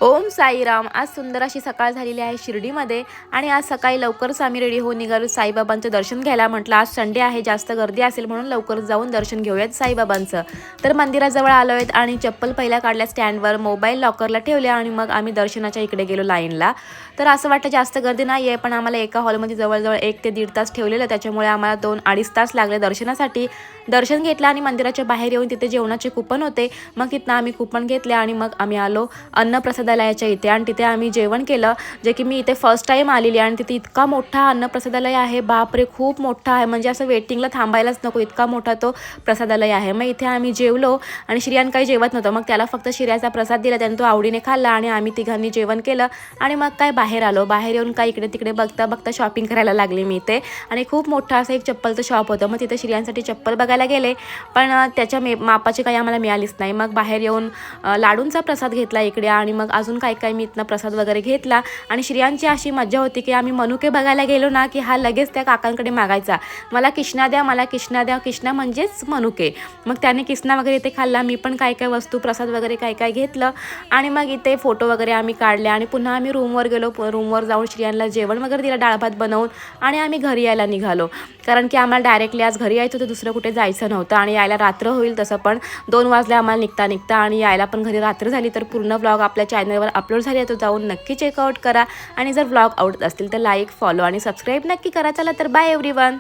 ओम साईराम। आज सुंदर अशी सकाळ झालेली आहे शिर्डीमध्ये आणि आज सकाळी लवकरच आम्ही रेडी होऊन निघालो साईबाबांचं दर्शन घ्यायला। म्हटलं आज संडे आहे, जास्त गर्दी असेल म्हणून लवकर जाऊन दर्शन घेऊयात साईबाबांचं। तर मंदिराजवळ आलो आहेत आणि चप्पल पहिल्या काढल्या स्टँडवर, मोबाईल लॉकरला ठेवले आणि मग आम्ही दर्शनाच्या इकडे गेलो लाईनला। तर असं वाटतं जास्त गर्दी नाही आहे, पण आम्हाला एका हॉलमध्ये जवळजवळ 1 ते 1.5 तास ठेवलेलं, त्याच्यामुळे आम्हाला 2-2.5 तास लागले दर्शनासाठी। दर्शन घेतलं आणि मंदिराच्या बाहेर येऊन तिथे जेवणाचे कुपन होते, मग तिथनं आम्ही कुपन घेतले आणि मग आम्ही आलो अन्नप्रसादालयाच्या इथे आणि तिथे आम्ही जेवण केलं, जे की मी इथे फर्स्ट टाइम आलेली आणि तिथे इतका मोठा अन्नप्रसादालय आहे, बापरे खूप मोठा आहे, म्हणजे असं वेटिंगला थांबायलाच नको इतका मोठा तो प्रसादालय आहे। मग इथे आम्ही जेवलो आणि श्रियान काही जेवत नव्हतं, मग त्याला फक्त शिऱ्याचा प्रसाद दिला, त्याने तो आवडीने खाल्ला आणि आम्ही तिघांनी जेवण केलं आणि मग काय बाहेर आलो। बाहेर येऊन काय इकडे तिकडे बघता बघता शॉपिंग करायला लागले मी इथे आणि खूप मोठा असं एक चप्पलचं शॉप होतं, मग तिथे श्रियांसाठी चप्पल बघायला गेले, पण त्याच्या मापाची काही आम्हाला मिळालीच नाही। मग बाहेर येऊन लाडूंचा प्रसाद घेतला इकडे आणि मग अजून काय काय मी इथनं प्रसाद वगैरे घेतला आणि श्रियांची अशी मज्जा होती की आम्ही मनुके बघायला गेलो ना की हा लगेच त्या काकांकडे मागायचा, मला किष्णा द्या, मला किष्णा द्या, किष्णा म्हणजेच मनुके। मग त्याने किष्णा वगैरे इथे खाल्ला, मी पण काय काय वस्तू प्रसाद वगैरे काय काय घेतलं आणि मग इथे फोटो वगैरे आम्ही काढले आणि पुन्हा आम्ही रूमवर गेलो। रूमवर जाऊन श्रियांना जेवण वगैरे दिलं, डाळ भात बनवून आणि आम्ही घरी यायला निघालो, कारण की आम्हाला डायरेक्टली आज घरी यायचं होतं, दुसरं कुठे जायचं नव्हतं आणि यायला रात्र होईल, तसं पण 2 वाजले आम्हाला निघता निघता आणि यायला पण घरी रात्र झाली। तर पूर्ण व्लॉग आपल्या चॅनलवर अपलोड झाले, तो जाऊन नक्की चेकआउट करा आणि जर व्लॉग आवडत असतील तर लाईक, फॉलो आणि सबस्क्राईब नक्की करा। चला तर बाय एव्हरीवन।